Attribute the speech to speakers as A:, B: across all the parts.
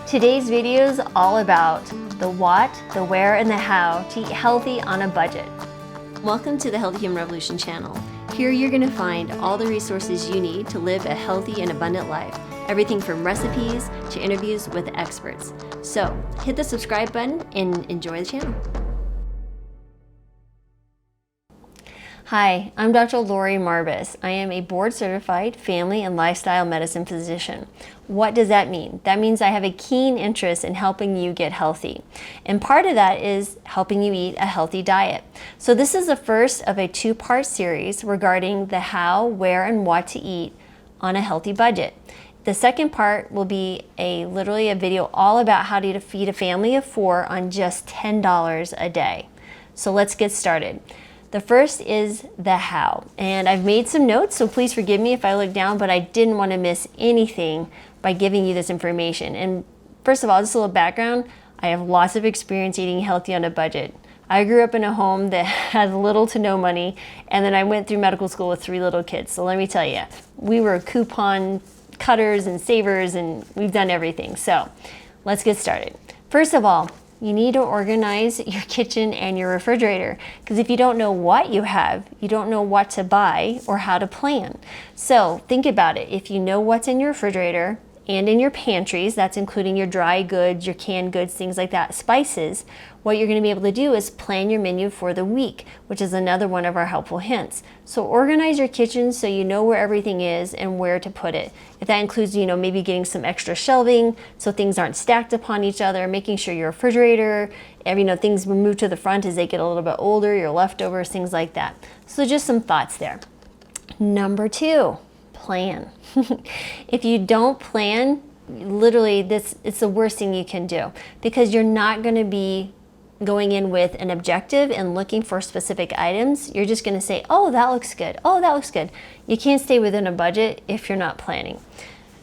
A: Today's video is all about the what, the where, and the how to eat healthy on a budget. Welcome to the Healthy Human Revolution channel. Here you're going to find all the resources you need to live a healthy and abundant life. Everything from recipes to interviews with experts. So hit the subscribe button and enjoy the channel. Hi, I'm Dr. Lori Marbus. I am a board-certified family and lifestyle medicine physician. What does that mean? That means I have a keen interest in helping you get healthy. And part of that is helping you eat a healthy diet. So this is the first of a two-part series regarding the how, where, and what to eat on a healthy budget. The second part will be literally a video all about how to feed a family of 4 on just $10 a day. So let's get started. The first is the how, and I've made some notes, so please forgive me if I look down, but I didn't want to miss anything by giving you this information. And first of all, just a little background, I have lots of experience eating healthy on a budget. I grew up in a home that had little to no money, and then I went through medical school with 3 little kids. So let me tell you, we were coupon cutters and savers, and we've done everything. So let's get started. First of all, you need to organize your kitchen and your refrigerator, because if you don't know what you have, you don't know what to buy or how to plan. So think about it. If you know what's in your refrigerator and in your pantries, that's including your dry goods, your canned goods, things like that, spices, what you're going to be able to do is plan your menu for the week, which is another one of our helpful hints. So organize your kitchen so you know where everything is and where to put it. If that includes, maybe getting some extra shelving so things aren't stacked upon each other, making sure your refrigerator, things were moved to the front as they get a little bit older, your leftovers, things like that. So just some thoughts there. Number 2, plan. If you don't plan, literally it's the worst thing you can do, because you're not going to be going in with an objective and looking for specific items. You're just going to say, oh, that looks good. Oh, that looks good. You can't stay within a budget if you're not planning.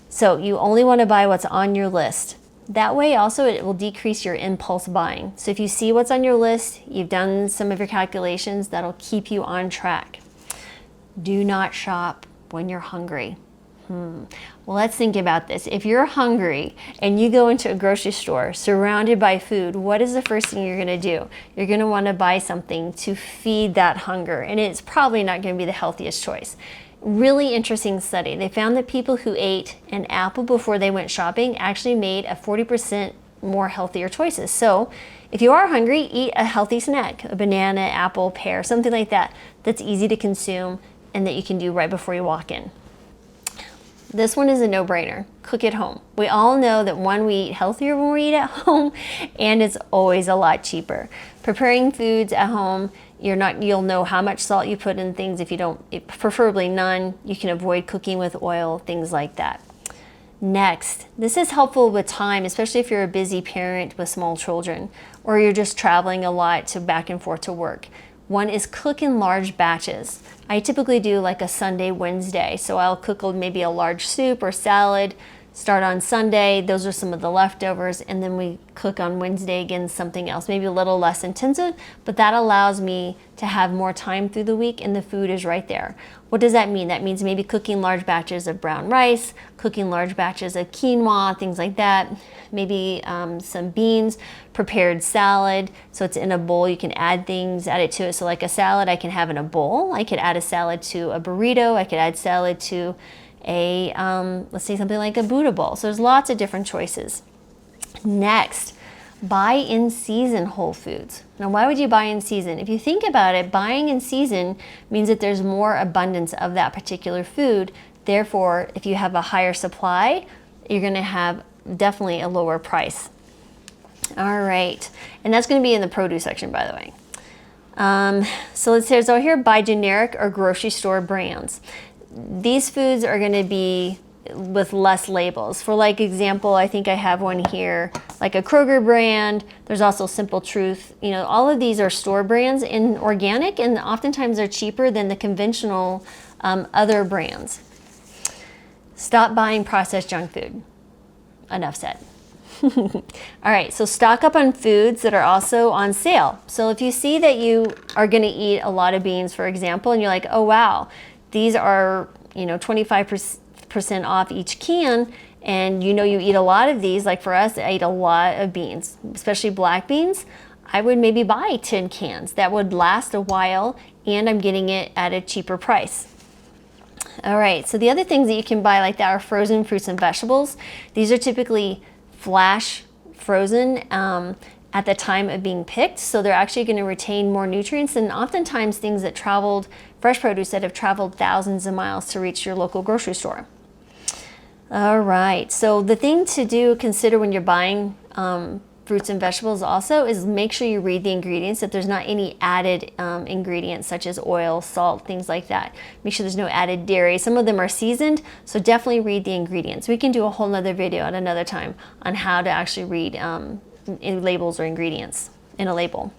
A: So you only want to buy what's on your list. That way also it will decrease your impulse buying. So if you see what's on your list, you've done some of your calculations, that'll keep you on track. Do not shop when you're hungry. Well, let's think about this. If you're hungry and you go into a grocery store surrounded by food, what is the first thing you're going to do? You're going to want to buy something to feed that hunger, and it's probably not going to be the healthiest choice. Really interesting study. They found that people who ate an apple before they went shopping actually made a 40% more healthier choices. So if you are hungry, eat a healthy snack, a banana, apple, pear, something like that, that's easy to consume and that you can do right before you walk in. This one is a no-brainer. Cook at home. We all know that we eat healthier when we eat at home, and it's always a lot cheaper. Preparing foods at home, you'll know how much salt you put in things. If you don't, preferably none. You can avoid cooking with oil, things like that. Next, this is helpful with time, especially if you're a busy parent with small children, or you're just traveling a lot back and forth to work. One is cook in large batches. I typically do like a Sunday, Wednesday. So I'll cook maybe a large soup or salad, start on Sunday. Those are some of the leftovers. And then we cook on Wednesday again, something else, maybe a little less intensive, but that allows me to have more time through the week and the food is right there. What does that mean? That means maybe cooking large batches of brown rice, cooking large batches of quinoa, things like that. Maybe some beans, prepared salad. So it's in a bowl, you can add it to it. So like a salad I can have in a bowl. I could add a salad to a burrito. I could add salad to let's say something like a Buddha bowl. So there's lots of different choices. Next, buy in season whole foods. Now, why would you buy in season? If you think about it, buying in season means that there's more abundance of that particular food. Therefore, if you have a higher supply, you're going to have definitely a lower price. All right, and that's going to be in the produce section, by the way. So it says over here, buy generic or grocery store brands. These foods are going to be with less labels. For like example, I think I have one here, like a Kroger brand. There's also Simple Truth. All of these are store brands and organic, and oftentimes they're cheaper than the conventional other brands. Stop buying processed junk food. Enough said. All right, so stock up on foods that are also on sale. So if you see that you are going to eat a lot of beans, for example, and you're like, oh wow, these are 25% 20% off each can, and you know you eat a lot of these, like for us, I eat a lot of beans, especially black beans, I would maybe buy 10 cans. That would last a while, and I'm getting it at a cheaper price. All right, so the other things that you can buy like that are frozen fruits and vegetables. These are typically flash frozen at the time of being picked, so they're actually going to retain more nutrients than oftentimes things that traveled, fresh produce that have traveled thousands of miles to reach your local grocery store. All right, so the thing to do, consider when you're buying fruits and vegetables also, is make sure you read the ingredients, that there's not any added ingredients such as oil, salt, things like that. Make sure there's no added dairy. Some of them are seasoned, so definitely read the ingredients. We can do a whole nother video at another time on how to actually read labels or ingredients in a label.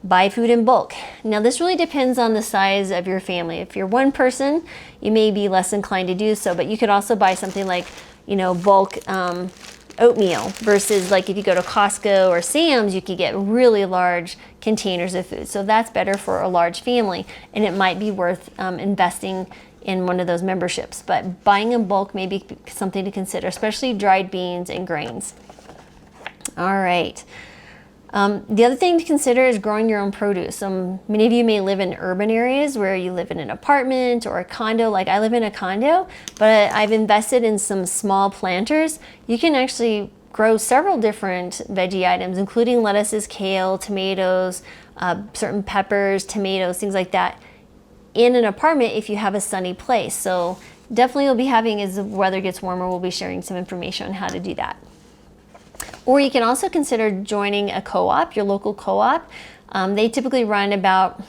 A: Buy food in bulk. Now this really depends on the size of your family. If you're one person, you may be less inclined to do so, but you could also buy something like, you know, bulk oatmeal versus like if you go to Costco or Sam's, you could get really large containers of food. So that's better for a large family, and it might be worth investing in one of those memberships. But buying in bulk may be something to consider, especially dried beans and grains. All right. The other thing to consider is growing your own produce. Many of you may live in urban areas where you live in an apartment or a condo. Like I live in a condo, but I've invested in some small planters. You can actually grow several different veggie items, including lettuces, kale, tomatoes, certain peppers, tomatoes, things like that, in an apartment if you have a sunny place. So definitely you'll be having, as the weather gets warmer, we'll be sharing some information on how to do that. Or you can also consider joining a co-op, your local co-op. They typically run about,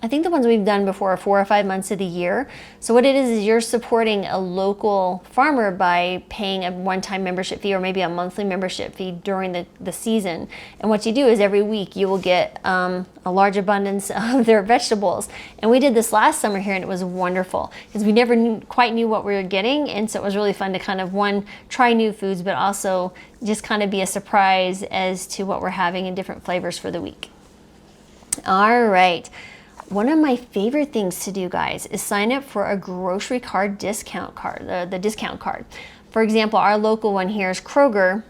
A: I think the ones we've done before are 4 or 5 months of the year. So what it is you're supporting a local farmer by paying a one-time membership fee or maybe a monthly membership fee during the season. And what you do is every week you will get a large abundance of their vegetables. And we did this last summer here, and it was wonderful because we never quite knew what we were getting. And so it was really fun to kind of, try new foods, but also just kind of be a surprise as to what we're having in different flavors for the week. All right. One of my favorite things to do, guys, is sign up for a grocery card discount card, the discount card. For example, our local one here is Kroger,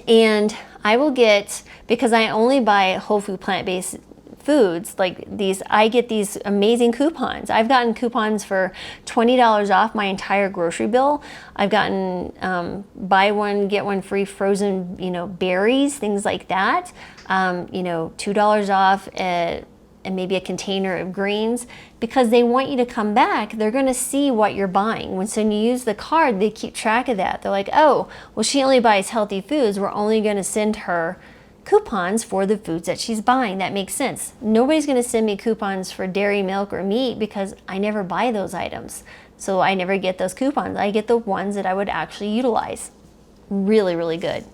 A: and I will get, because I only buy whole food plant-based foods like these, I get these amazing coupons. I've gotten coupons for $20 off my entire grocery bill. I've gotten buy one, get one free frozen, berries, things like that. $2 off and maybe a container of greens, because they want you to come back. They're going to see what you're buying. When you use the card, they keep track of that. They're like, oh, well, she only buys healthy foods. We're only going to send her coupons for the foods that she's buying. That makes sense. Nobody's going to send me coupons for dairy, milk, or meat because I never buy those items. So I never get those coupons. I get the ones that I would actually utilize. Really, really good.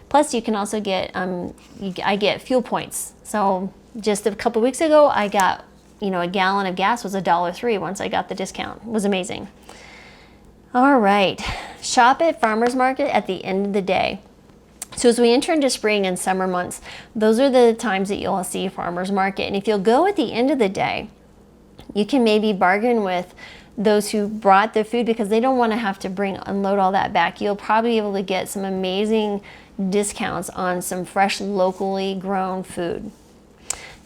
A: Plus, you can also get, I get fuel points. So just a couple weeks ago, I got, a gallon of gas was $1.03 once I got the discount. It was amazing. All right, shop at farmers market at the end of the day. So as we enter into spring and summer months, those are the times that you'll see farmers market. And if you'll go at the end of the day, you can maybe bargain with those who brought the food because they don't want to have to unload all that back. You'll probably be able to get some amazing discounts on some fresh, locally grown food.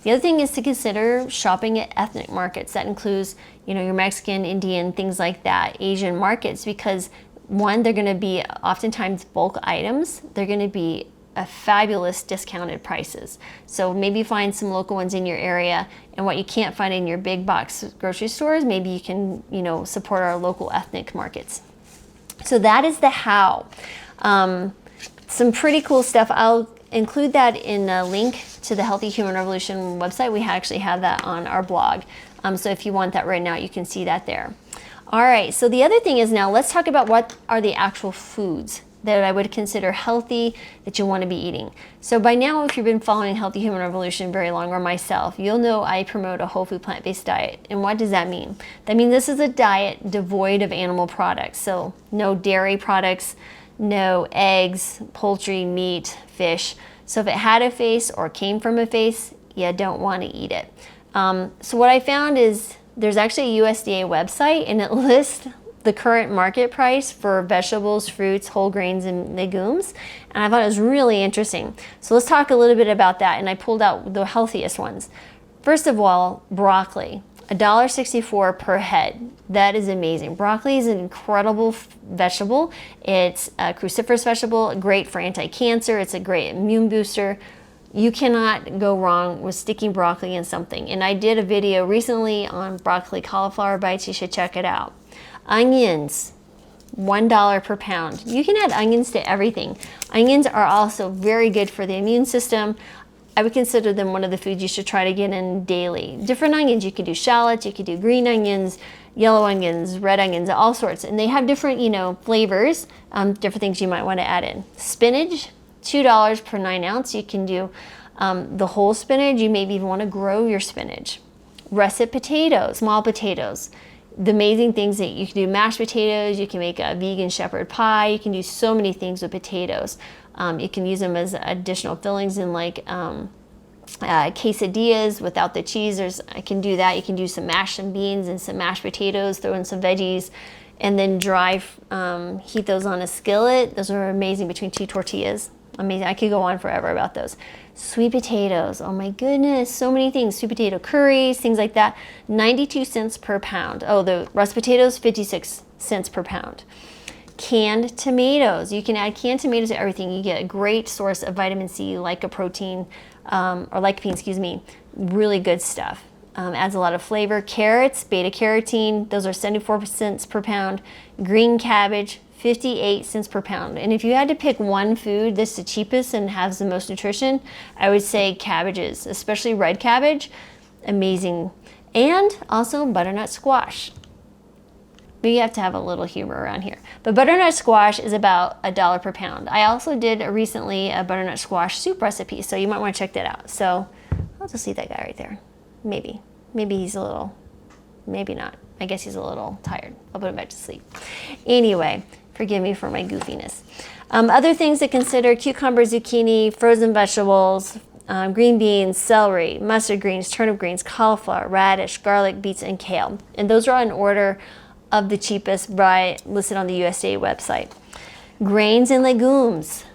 A: The other thing is to consider shopping at ethnic markets. That includes, your Mexican, Indian, things like that, Asian markets, because one, they're going to be oftentimes bulk items. They're going to be a fabulous discounted prices. So maybe find some local ones in your area, and what you can't find in your big box grocery stores, maybe you can, support our local ethnic markets. So that is the how. Some pretty cool stuff. I'll include that in a link to the Healthy Human Revolution website. We actually have that on our blog. So if you want that right now, you can see that there. All right, so the other thing is, now let's talk about what are the actual foods that I would consider healthy that you want to be eating. So by now, if you've been following Healthy Human Revolution very long, or myself, you'll know I promote a whole food plant-based diet. And what does that mean? That means this is a diet devoid of animal products. So no dairy products, no eggs, poultry, meat, fish. So if it had a face or came from a face, you don't want to eat it. So what I found is there's actually a USDA website, and it lists the current market price for vegetables, fruits, whole grains, and legumes. And I thought it was really interesting. So let's talk a little bit about that. And I pulled out the healthiest ones. First of all, broccoli, $1.64 per head. That is amazing. Broccoli is an incredible vegetable. It's a cruciferous vegetable, great for anti-cancer. It's a great immune booster. You cannot go wrong with sticking broccoli in something. And I did a video recently on broccoli cauliflower bites. You should check it out. Onions, $1 per pound. You can add onions to everything. Onions are also very good for the immune system. I would consider them one of the foods you should try to get in daily. Different onions, you could do shallots, you could do green onions, yellow onions, red onions, all sorts. And they have different, flavors, different things you might want to add in. Spinach, $2 per 9 ounce. You can do the whole spinach. You maybe even want to grow your spinach. Russet potatoes, small potatoes. The amazing things that you can do: mashed potatoes, you can make a vegan shepherd pie, you can do so many things with potatoes. You can use them as additional fillings in like quesadillas without the cheese. I can do that. You can do some mashed beans and some mashed potatoes, throw in some veggies, and then heat those on a skillet. Those are amazing between 2 tortillas. Amazing. I could go on forever about those. Sweet potatoes, oh my goodness, so many things. Sweet potato curries, things like that. 92 cents per pound. Oh, the russet potatoes, 56 cents per pound. Canned tomatoes. You can add canned tomatoes to everything. You get a great source of vitamin C, lycopene, excuse me. Really good stuff. Adds a lot of flavor. Carrots, beta carotene, those are 74 cents per pound. Green cabbage, 58 cents per pound. And if you had to pick one food that's the cheapest and has the most nutrition, I would say cabbages, especially red cabbage. Amazing. And also butternut squash. We have to have a little humor around here. But butternut squash is about $1 per pound. I also did recently a butternut squash soup recipe, so you might want to check that out. So I'll just leave that guy right there. Maybe he's a little, maybe not. I guess he's a little tired. I'll put him back to sleep. Anyway, forgive me for my goofiness. Other things to consider: cucumber, zucchini, frozen vegetables, green beans, celery, mustard greens, turnip greens, cauliflower, radish, garlic, beets, and kale. And those are in order of the cheapest listed on the USDA website. Grains and legumes.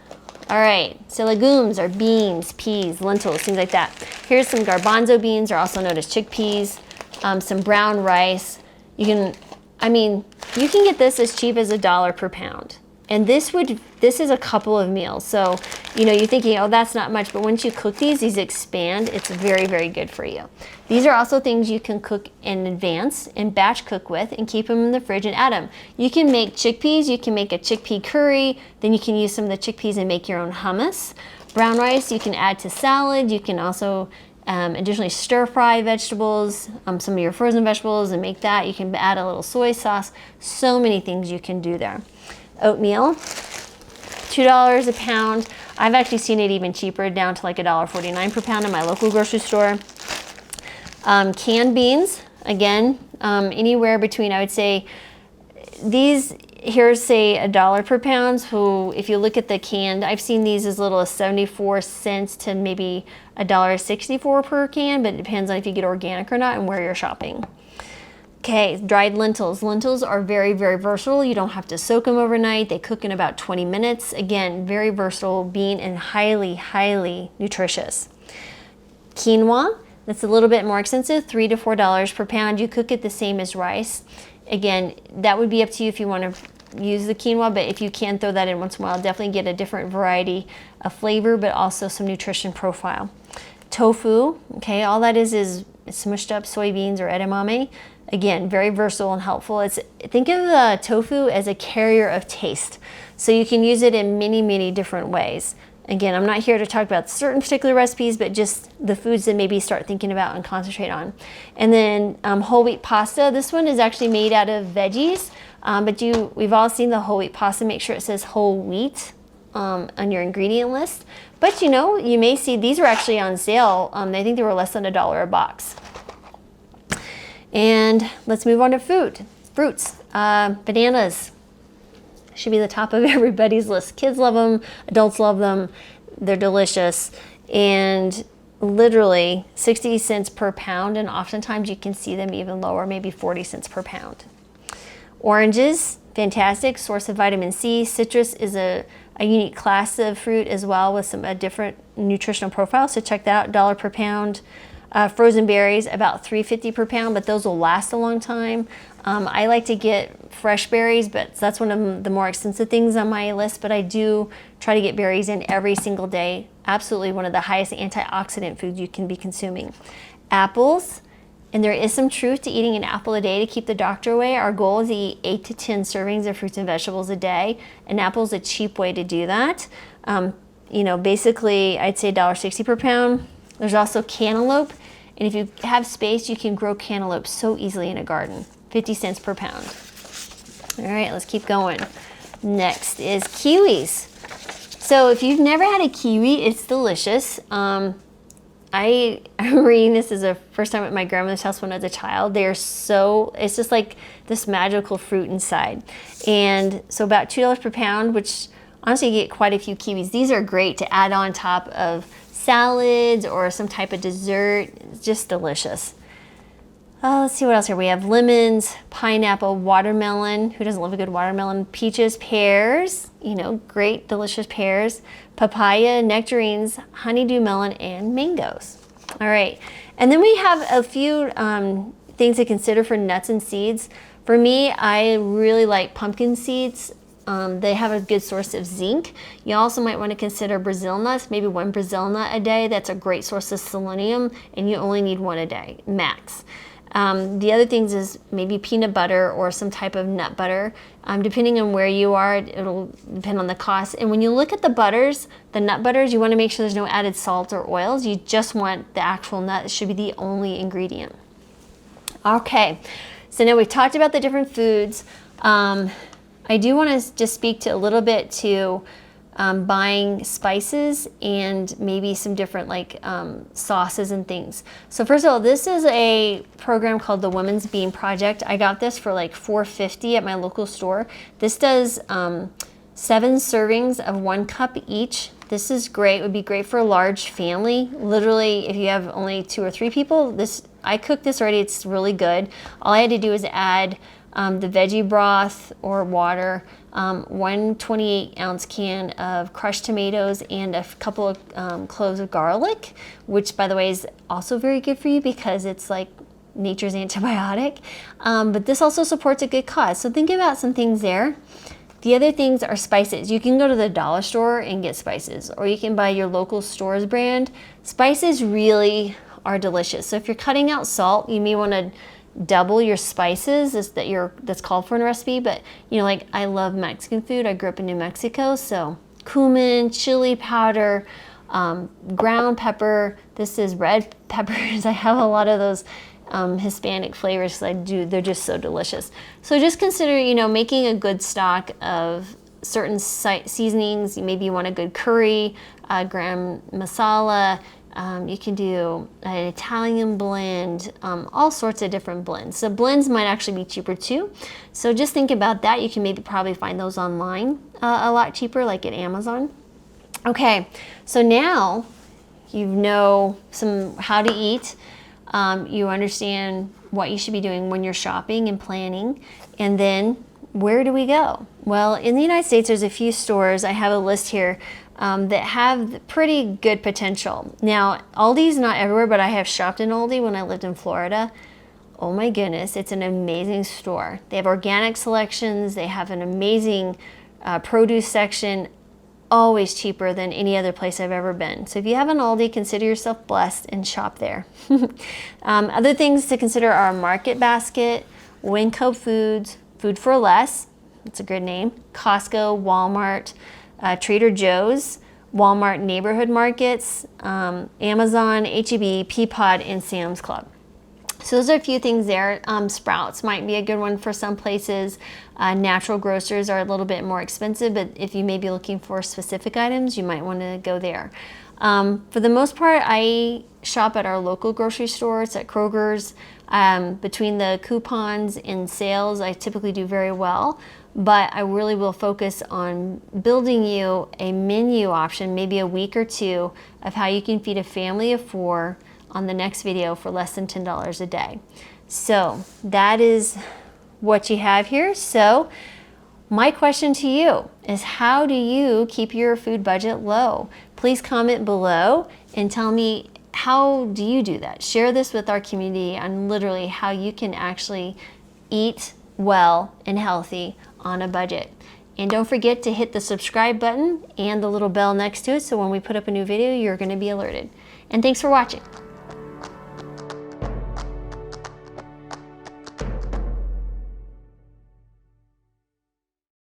A: All right, so legumes are beans, peas, lentils, things like that. Here's some garbanzo beans, are also known as chickpeas, some brown rice. You can get this as cheap as $1 per pound. And this is a couple of meals. So, you're thinking, oh, that's not much, but once you cook these expand. It's very, very good for you. These are also things you can cook in advance and batch cook with and keep them in the fridge and add them. You can make chickpeas, you can make a chickpea curry, then you can use some of the chickpeas and make your own hummus. Brown rice you can add to salad. You can also additionally stir fry vegetables, some of your frozen vegetables, and make that. You can add a little soy sauce. So many things you can do there. Oatmeal, $2 a pound. I've actually seen it even cheaper, down to like $1.49 per pound in my local grocery store. Canned beans, again, anywhere between, I would say, these here say $1 per pound. So if you look at the canned, I've seen these as little as 74 cents to maybe $1.64 per can, but it depends on if you get organic or not and where you're shopping. Okay, dried lentils. Lentils are very, very versatile. You don't have to soak them overnight. They cook in about 20 minutes. Again, very versatile bean and highly, highly nutritious. Quinoa, that's a little bit more expensive, $3 to $4 per pound. You cook it the same as rice. Again, that would be up to you if you want to use the quinoa, but if you can throw that in once in a while, definitely get a different variety of flavor, but also some nutrition profile. Tofu, okay, all that is smushed up soybeans or edamame. Again, very versatile and helpful. Think of the tofu as a carrier of taste. So you can use it in many, many different ways. Again, I'm not here to talk about certain particular recipes, but just the foods that maybe start thinking about and concentrate on. And then whole wheat pasta. This one is actually made out of veggies, but we've all seen the whole wheat pasta. Make sure it says whole wheat on your ingredient list. But you may see these are actually on sale. I think they were less than $1 a box. And let's move on to fruits. Bananas should be the top of everybody's list. Kids love them, adults love them, they're delicious, and literally 60 cents per pound, and oftentimes you can see them even lower, maybe 40 cents per pound. Oranges, fantastic, source of vitamin C. Citrus is a unique class of fruit as well with a different nutritional profile, so check that out, $1 per pound. Frozen berries, about $3.50 per pound, but those will last a long time. I like to get fresh berries, but that's one of the more expensive things on my list, but I do try to get berries in every single day. Absolutely one of the highest antioxidant foods you can be consuming. Apples, and there is some truth to eating an apple a day to keep the doctor away. Our goal is to eat 8 to 10 servings of fruits and vegetables a day. An apple is a cheap way to do that. You know, basically, I'd say $1.60 per pound. There's also cantaloupe, and if you have space, you can grow cantaloupe so easily in a garden. 50 cents per pound. All right, let's keep going. Next is kiwis. So if you've never had a kiwi, it's delicious. I'm reading this as a first time at my grandmother's house when I was a child. They're so, it's just like this magical fruit inside. And so about $2 per pound, which honestly you get quite a few kiwis. These are great to add on top of salads or some type of dessert. It's just delicious. Let's see what else here. We have lemons, pineapple, watermelon. Who doesn't love a good watermelon? Peaches, pears, you know, great, delicious pears, papaya, nectarines, honeydew melon, and mangoes. All right. And then we have a few things to consider for nuts and seeds. For me, I really like pumpkin seeds. They have a good source of zinc. You also might want to consider Brazil nuts, maybe 1 Brazil nut a day. That's a great source of selenium, and you only need 1 a day, max. The other things is maybe peanut butter or some type of nut butter. Depending on where you are, it'll depend on the cost. And when you look at the butters, the nut butters, you want to make sure there's no added salt or oils. You just want the actual nut. It should be the only ingredient. Okay, so now we've talked about the different foods. I do want to just speak to a little bit to buying spices and maybe some different like sauces and things. So first of all, this is a program called the Women's Bean Project. I got this for like $4.50 at my local store. This does 7 servings of 1 cup each. This is great. It would be great for a large family. Literally, if you have only 2 or 3 people, I cooked this already. It's really good. All I had to do is add the veggie broth or water, 1 28-ounce can of crushed tomatoes, and a couple of cloves of garlic, which by the way is also very good for you because it's like nature's antibiotic. But this also supports a good cause. So think about some things there. The other things are spices. You can go to the dollar store and get spices, or you can buy your local store's brand. Spices really are delicious. So if you're cutting out salt, you may want to double your spices that's called for in a recipe. But you know, like I love Mexican food. I grew up in New Mexico, so cumin, chili powder, ground pepper. This is red peppers. I have a lot of those Hispanic flavors. They're just so delicious. So just consider, you know, making a good stock of certain seasonings. Maybe you want a good curry, garam masala. You can do an Italian blend, all sorts of different blends. So blends might actually be cheaper too. So just think about that. You can probably find those online a lot cheaper, like at Amazon. Okay, so now you know how to eat. You understand what you should be doing when you're shopping and planning. And then where do we go? Well, in the United States, there's a few stores. I have a list here that have pretty good potential. Now, Aldi's not everywhere, but I have shopped in Aldi when I lived in Florida. Oh my goodness, it's an amazing store. They have organic selections. They have an amazing produce section, always cheaper than any other place I've ever been. So if you have an Aldi, consider yourself blessed and shop there. Other things to consider are Market Basket, Winco Foods, Food for Less, that's a good name, Costco, Walmart, Trader Joe's, Walmart neighborhood markets, Amazon, H-E-B, Peapod, and Sam's Club. So those are a few things there. Sprouts might be a good one for some places. Natural grocers are a little bit more expensive, but if you may be looking for specific items, you might want to go there. For the most part, I shop at our local grocery stores, at Kroger's. Between the coupons and sales, I typically do very well, but I really will focus on building you a menu option, maybe a week or two, of how you can feed a family of 4 on the next video for less than $10 a day. So that is what you have here. So my question to you is, how do you keep your food budget low? Please comment below and tell me, how do you do that? Share this with our community on literally how you can actually eat well and healthy on a budget. And don't forget to hit the subscribe button and the little bell next to it, so when we put up a new video, you're going to be alerted. And thanks for watching.